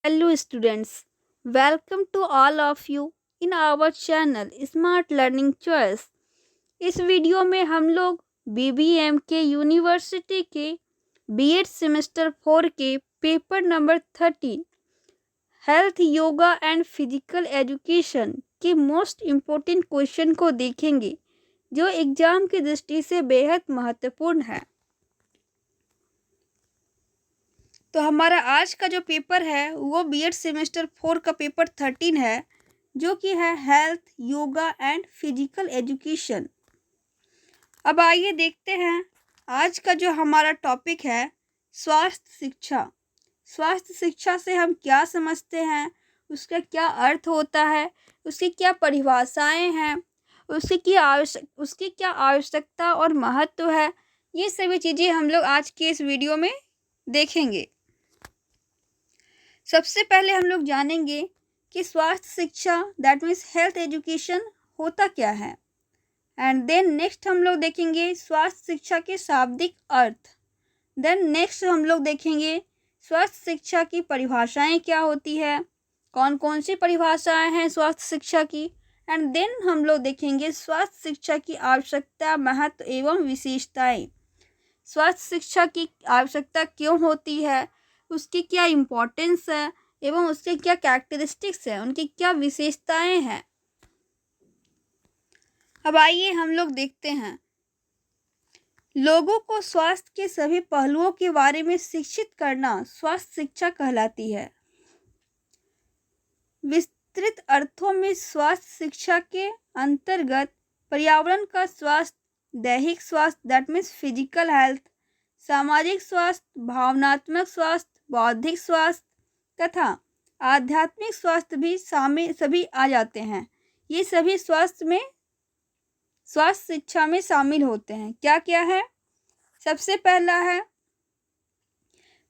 Hello students, welcome to all of you in our channel Smart Learning Choice। इस video में हम लोग BBM के यूनिवर्सिटी के बीएड सेमेस्टर 4 के paper number 30 health yoga and physical education के मोस्ट इम्पोर्टेंट क्वेश्चन को देखेंगे जो एग्जाम की दृष्टि से बेहद महत्वपूर्ण है। तो हमारा आज का जो पेपर है वो बीएड सेमेस्टर 4 का पेपर 13 है, जो कि है health yoga and physical education. अब आइए देखते हैं आज का जो हमारा टॉपिक है स्वास्थ्य शिक्षा। स्वास्थ्य शिक्षा से हम क्या समझते हैं, उसका क्या अर्थ होता है, उसकी क्या परिभाषाएं हैं, उसकी क्या आवश्यकता और महत्व है, ये सभी चीज़ें हम लोग आज के इस वीडियो में देखेंगे। सबसे पहले हम लोग जानेंगे कि स्वास्थ्य शिक्षा दैट मीन्स हेल्थ एजुकेशन होता क्या है, एंड देन नेक्स्ट हम लोग देखेंगे स्वास्थ्य शिक्षा के शाब्दिक अर्थ। देन नेक्स्ट हम लोग देखेंगे स्वास्थ्य शिक्षा की परिभाषाएं क्या होती है, कौन कौन सी परिभाषाएं हैं स्वास्थ्य शिक्षा की, एंड देन हम लोग देखेंगे स्वास्थ्य शिक्षा की आवश्यकता, महत्व एवं विशेषताएं। स्वास्थ्य शिक्षा की आवश्यकता क्यों होती है, उसकी क्या इम्पोर्टेंस है एवं उसके क्या कैरेक्टरिस्टिक्स है, उनकी क्या विशेषताएं हैं। अब आइए हम लोग देखते हैं। लोगों को स्वास्थ्य के सभी पहलुओं के बारे में शिक्षित करना स्वास्थ्य शिक्षा कहलाती है। विस्तृत अर्थों में स्वास्थ्य शिक्षा के अंतर्गत पर्यावरण का स्वास्थ्य, दैहिक स्वास्थ्य दैट मीन्स फिजिकल हेल्थ, सामाजिक स्वास्थ्य, भावनात्मक स्वास्थ्य, बौद्धिक स्वास्थ्य तथा आध्यात्मिक स्वास्थ्य भी सभी आ जाते हैं। ये सभी स्वास्थ्य शिक्षा में शामिल होते हैं। क्या क्या है? सबसे पहला है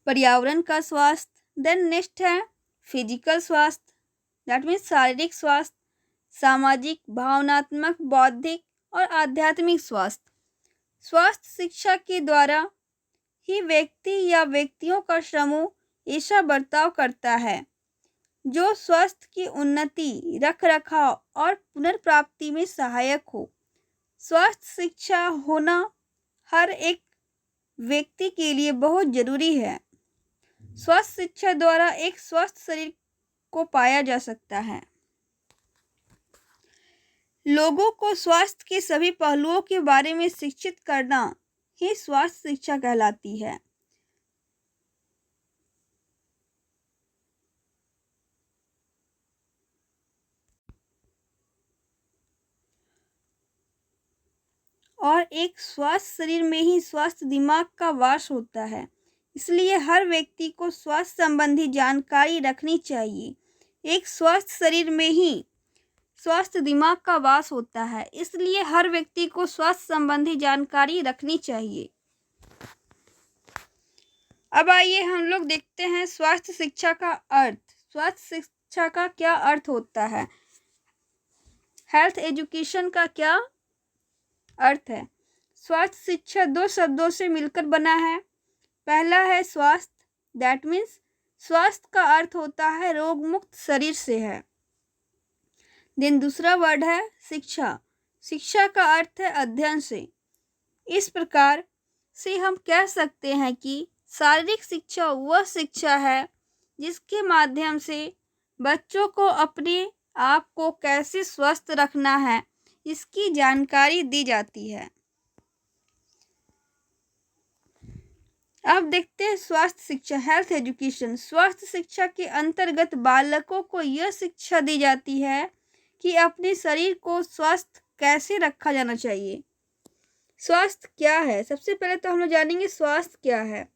पर्यावरण का स्वास्थ्य, देन नेक्स्ट है फिजिकल स्वास्थ्य दैट मीन्स शारीरिक स्वास्थ्य, सामाजिक, भावनात्मक, बौद्धिक और आध्यात्मिक स्वास्थ्य। स्वास्थ्य शिक्षा के द्वारा ही व्यक्ति या व्यक्तियों का समूह ऐसा बर्ताव करता है जो स्वास्थ्य की उन्नति, रख रखाव और पुनर्प्राप्ति में सहायक हो। स्वास्थ्य शिक्षा होना हर एक व्यक्ति के लिए बहुत जरूरी है। स्वास्थ्य शिक्षा द्वारा एक स्वस्थ शरीर को पाया जा सकता है। लोगों को स्वास्थ्य के सभी पहलुओं के बारे में शिक्षित करना ही स्वास्थ्य शिक्षा कहलाती है। और एक स्वस्थ शरीर में ही स्वस्थ दिमाग का वास होता है, इसलिए हर व्यक्ति को स्वास्थ्य संबंधी जानकारी रखनी चाहिए। एक स्वस्थ शरीर में ही स्वस्थ दिमाग का वास होता है, इसलिए हर व्यक्ति को स्वास्थ्य संबंधी जानकारी रखनी चाहिए। अब आइए हम लोग देखते हैं स्वास्थ्य शिक्षा का अर्थ। स्वास्थ्य शिक्षा का क्या अर्थ होता है, हेल्थ एजुकेशन का क्या अर्थ है। स्वास्थ्य शिक्षा दो शब्दों से मिलकर बना है। पहला है स्वास्थ्य दैट मीन्स स्वास्थ्य का अर्थ होता है रोग मुक्त शरीर से है। देन दूसरा वर्ड है शिक्षा, शिक्षा का अर्थ है अध्ययन से। इस प्रकार से हम कह सकते हैं कि शारीरिक शिक्षा वह शिक्षा है जिसके माध्यम से बच्चों को अपने आप को कैसे स्वस्थ रखना है इसकी जानकारी दी जाती है। अब देखते हैं स्वास्थ्य शिक्षा हेल्थ एजुकेशन। स्वास्थ्य शिक्षा के अंतर्गत बालकों को यह शिक्षा दी जाती है कि अपने शरीर को स्वस्थ कैसे रखा जाना चाहिए। स्वास्थ्य क्या है? सबसे पहले तो हम लोग जानेंगे स्वास्थ्य क्या है।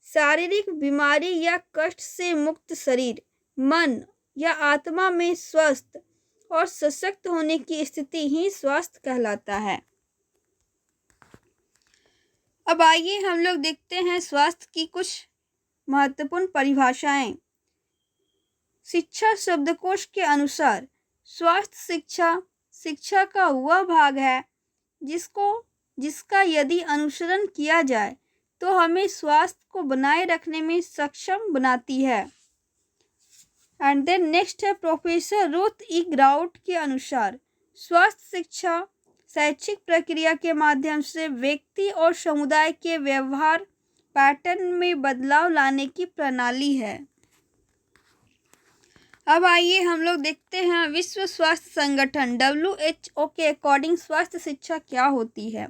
शारीरिक बीमारी या कष्ट से मुक्त शरीर, मन या आत्मा में स्वस्थ और सशक्त होने की स्थिति ही स्वास्थ्य कहलाता है। अब आइए हम लोग देखते हैं स्वास्थ्य की कुछ महत्वपूर्ण परिभाषाएं। शिक्षा शब्दकोश के अनुसार स्वास्थ्य शिक्षा का वह भाग है जिसका यदि अनुसरण किया जाए तो हमें स्वास्थ्य को बनाए रखने में सक्षम बनाती है। एंड देन नेक्स्ट है प्रोफेसर रुथ ई ग्राउट के अनुसार स्वास्थ्य शिक्षा शैक्षिक प्रक्रिया के माध्यम से व्यक्ति और समुदाय के व्यवहार पैटर्न में बदलाव लाने की प्रणाली है। अब आइए हम लोग देखते हैं विश्व स्वास्थ्य संगठन WHO के अकॉर्डिंग स्वास्थ्य शिक्षा क्या होती है।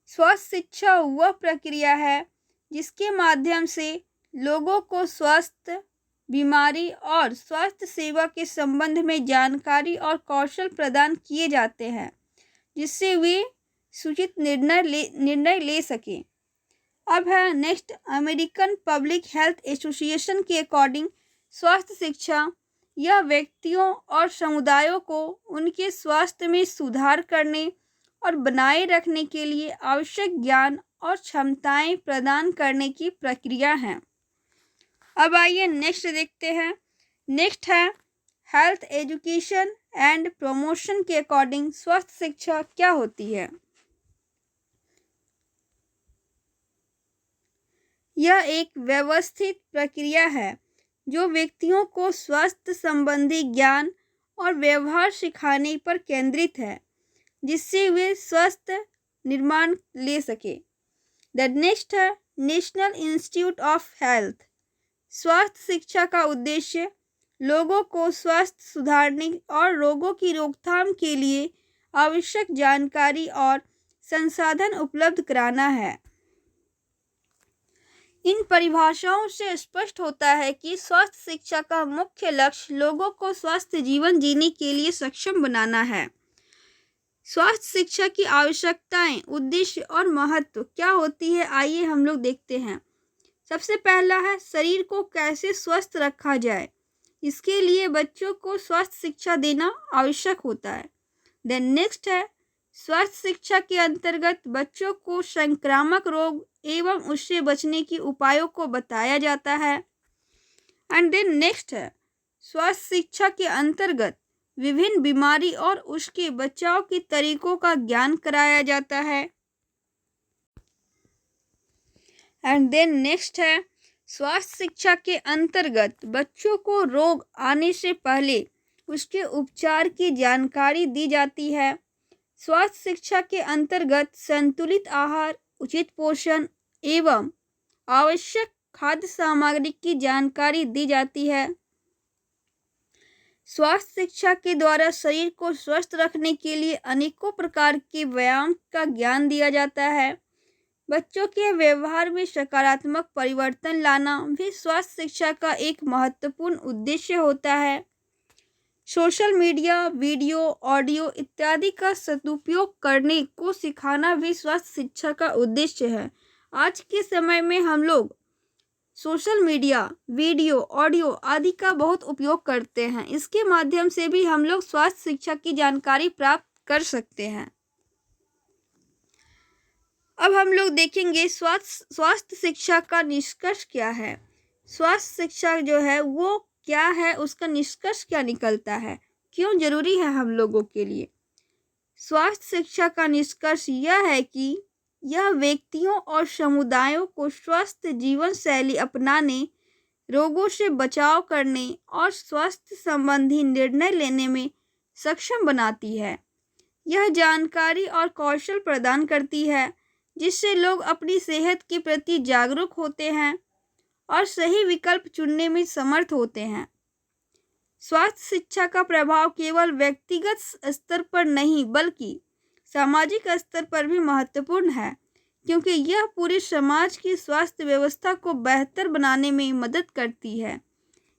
स्वास्थ्य शिक्षा वह प्रक्रिया है जिसके माध्यम से लोगों को स्वास्थ्य, बीमारी और स्वास्थ्य सेवा के संबंध में जानकारी और कौशल प्रदान किए जाते हैं जिससे वे सूचित निर्णय ले सकें। अब है next American public health association के अकॉर्डिंग स्वास्थ्य शिक्षा यह व्यक्तियों और समुदायों को उनके स्वास्थ्य में सुधार करने और बनाए रखने के लिए आवश्यक ज्ञान और क्षमताएं प्रदान करने की प्रक्रिया है। अब आइए नेक्स्ट देखते हैं। नेक्स्ट है हेल्थ एजुकेशन एंड प्रमोशन के अकॉर्डिंग स्वास्थ्य शिक्षा क्या होती है। यह एक व्यवस्थित प्रक्रिया है जो व्यक्तियों को स्वास्थ्य संबंधी ज्ञान और व्यवहार सिखाने पर केंद्रित है जिससे वे स्वस्थ निर्माण ले सके। द नेक्स्ट है नेशनल इंस्टीट्यूट ऑफ हेल्थ। स्वास्थ्य शिक्षा का उद्देश्य लोगों को स्वास्थ्य सुधारने और रोगों की रोकथाम के लिए आवश्यक जानकारी और संसाधन उपलब्ध कराना है। इन परिभाषाओं से स्पष्ट होता है कि स्वास्थ्य शिक्षा का मुख्य लक्ष्य लोगों को स्वस्थ जीवन जीने के लिए सक्षम बनाना है। स्वास्थ्य शिक्षा की आवश्यकताएं, उद्देश्य और महत्व क्या होती है, आइए हम लोग देखते हैं। सबसे पहला है शरीर को कैसे स्वस्थ रखा जाए, इसके लिए बच्चों को स्वास्थ्य शिक्षा देना आवश्यक होता है। देन नेक्स्ट है स्वास्थ्य शिक्षा के अंतर्गत बच्चों को संक्रामक रोग एवं उससे बचने के उपायों को बताया जाता है। एंड देन नेक्स्ट है स्वास्थ्य शिक्षा के अंतर्गत विभिन्न बीमारी और उसके बचाव के तरीकों का ज्ञान कराया जाता है। एंड देन नेक्स्ट है स्वास्थ्य शिक्षा के अंतर्गत बच्चों को रोग आने से पहले उसके उपचार की जानकारी दी जाती है। स्वास्थ्य शिक्षा के अंतर्गत संतुलित आहार, उचित पोषण एवं आवश्यक खाद्य सामग्री की जानकारी दी जाती है। स्वास्थ्य शिक्षा के द्वारा शरीर को स्वस्थ रखने के लिए अनेकों प्रकार के व्यायाम का ज्ञान दिया जाता है। बच्चों के व्यवहार में सकारात्मक परिवर्तन लाना भी स्वास्थ्य शिक्षा का एक महत्वपूर्ण उद्देश्य होता है। सोशल मीडिया, वीडियो, ऑडियो इत्यादि का सदुपयोग करने को सिखाना भी स्वास्थ्य शिक्षा का उद्देश्य है। आज के समय में हम लोग सोशल मीडिया, वीडियो, ऑडियो आदि का बहुत उपयोग करते हैं। इसके माध्यम से भी हम लोग स्वास्थ्य शिक्षा की जानकारी प्राप्त कर सकते हैं। अब हम लोग देखेंगे स्वास्थ्य शिक्षा का निष्कर्ष क्या है। स्वास्थ्य शिक्षा जो है वो क्या है, उसका निष्कर्ष क्या निकलता है, क्यों जरूरी है हम लोगों के लिए। स्वास्थ्य शिक्षा का निष्कर्ष यह है कि यह व्यक्तियों और समुदायों को स्वस्थ जीवन शैली अपनाने, रोगों से बचाव करने और स्वास्थ्य संबंधी निर्णय लेने में सक्षम बनाती है। यह जानकारी और कौशल प्रदान करती है जिससे लोग अपनी सेहत के प्रति जागरूक होते हैं और सही विकल्प चुनने में समर्थ होते हैं। स्वास्थ्य शिक्षा का प्रभाव केवल व्यक्तिगत स्तर पर नहीं बल्कि सामाजिक स्तर पर भी महत्वपूर्ण है, क्योंकि यह पूरे समाज की स्वास्थ्य व्यवस्था को बेहतर बनाने में मदद करती है।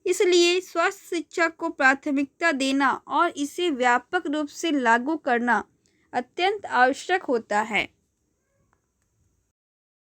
इसलिए स्वास्थ्य शिक्षा को प्राथमिकता देना और इसे व्यापक रूप से लागू करना अत्यंत आवश्यक होता है।